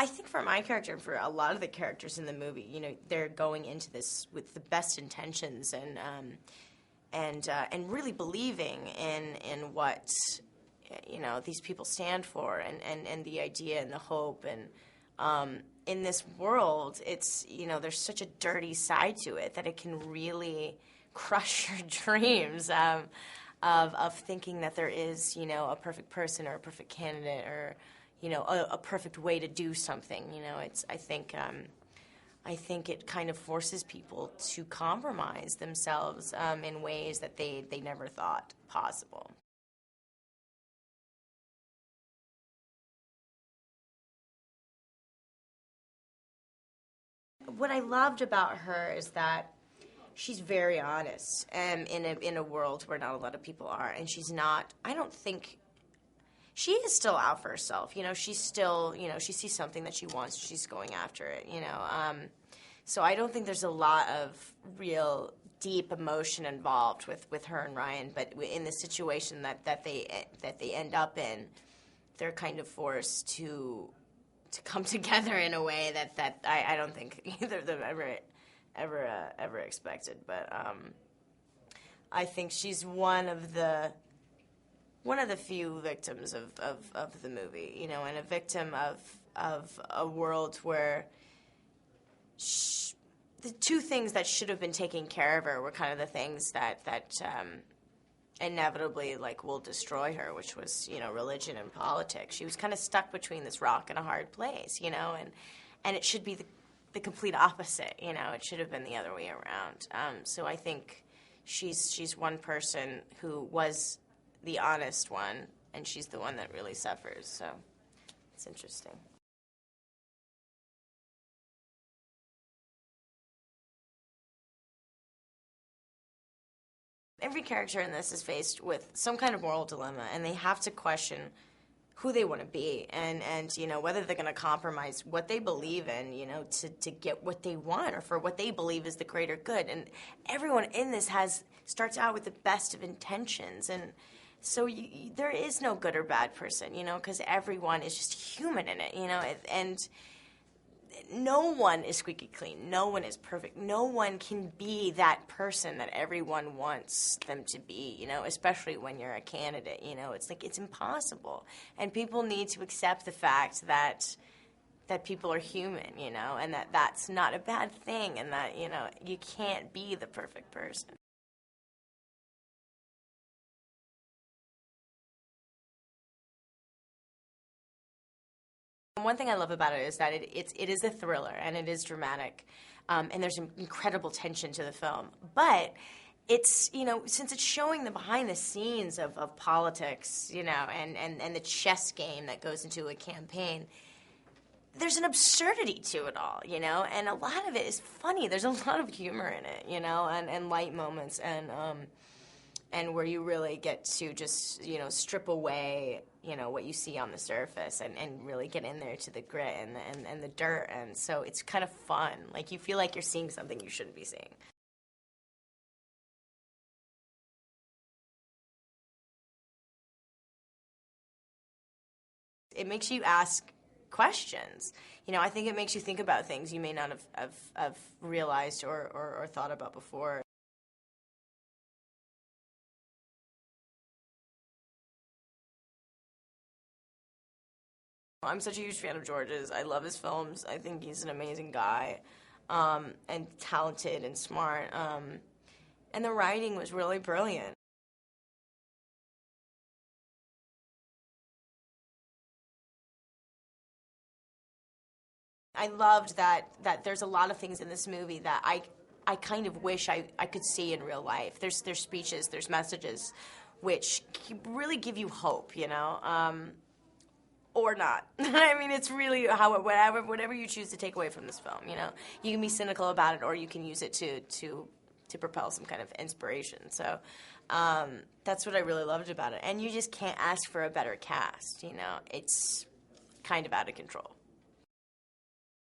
I think for my character and for a lot of the characters in the movie, you know, they're going into this with the best intentions and really believing in what, you know, these people stand for and the idea and the hope. And in this world, it's, you know, there's such a dirty side to it that it can really crush your dreams of thinking that there is, you know, a perfect person or a perfect candidate or, you know, a perfect way to do something. You know, it's, I think it kind of forces people to compromise themselves in ways that they never thought possible. What I loved about her is that she's very honest in a world where not a lot of people are. And she's not, I don't think, she is still out for herself. You know, she's still, you know, she sees something that she wants, she's going after it, you know. So I don't think there's a lot of real deep emotion involved with her and Ryan, but in the situation that they end up in, they're kind of forced to come together in a way that I don't think either of them ever expected. But I think she's one of the few victims of the movie, you know, and a victim of a world where the two things that should have been taking care of her were kind of the things that inevitably, like, will destroy her, which was, you know, religion and politics. She was kind of stuck between this rock and a hard place, you know, and it should be the complete opposite, you know. It should have been the other way around. So I think she's one person who was the honest one, and she's the one that really suffers. So it's interesting. Every character in this is faced with some kind of moral dilemma, and they have to question who they want to be, and you know, whether they're going to compromise what they believe in, you know, to get what they want or for what they believe is the greater good. And everyone in this starts out with the best of intentions, and so there is no good or bad person, you know, because everyone is just human in it, you know, and no one is squeaky clean. No one is perfect. No one can be that person that everyone wants them to be, you know, especially when you're a candidate, you know. It's like, it's impossible. And people need to accept the fact that people are human, you know, and that's not a bad thing, and that, you know, you can't be the perfect person. One thing I love about it is that it is a thriller, and it is dramatic, and there's an incredible tension to the film. But it's, you know, since it's showing the behind the scenes of politics, you know, and the chess game that goes into a campaign, there's an absurdity to it all, you know, and a lot of it is funny. There's a lot of humor in it, you know, and light moments, and where you really get to just, you know, strip away, you know, what you see on the surface and really get in there to the grit and the dirt. And so it's kind of fun. Like, you feel like you're seeing something you shouldn't be seeing. It makes you ask questions. You know, I think it makes you think about things you may not have realized or thought about before. I'm such a huge fan of George's. I love his films. I think he's an amazing guy, and talented and smart. And the writing was really brilliant. I loved that there's a lot of things in this movie that I kind of wish I could see in real life. There's speeches, there's messages, which really give you hope, you know. Or not. I mean, it's really whatever you choose to take away from this film, you know. You can be cynical about it, or you can use it to propel some kind of inspiration. So that's what I really loved about it. And you just can't ask for a better cast, you know. It's kind of out of control.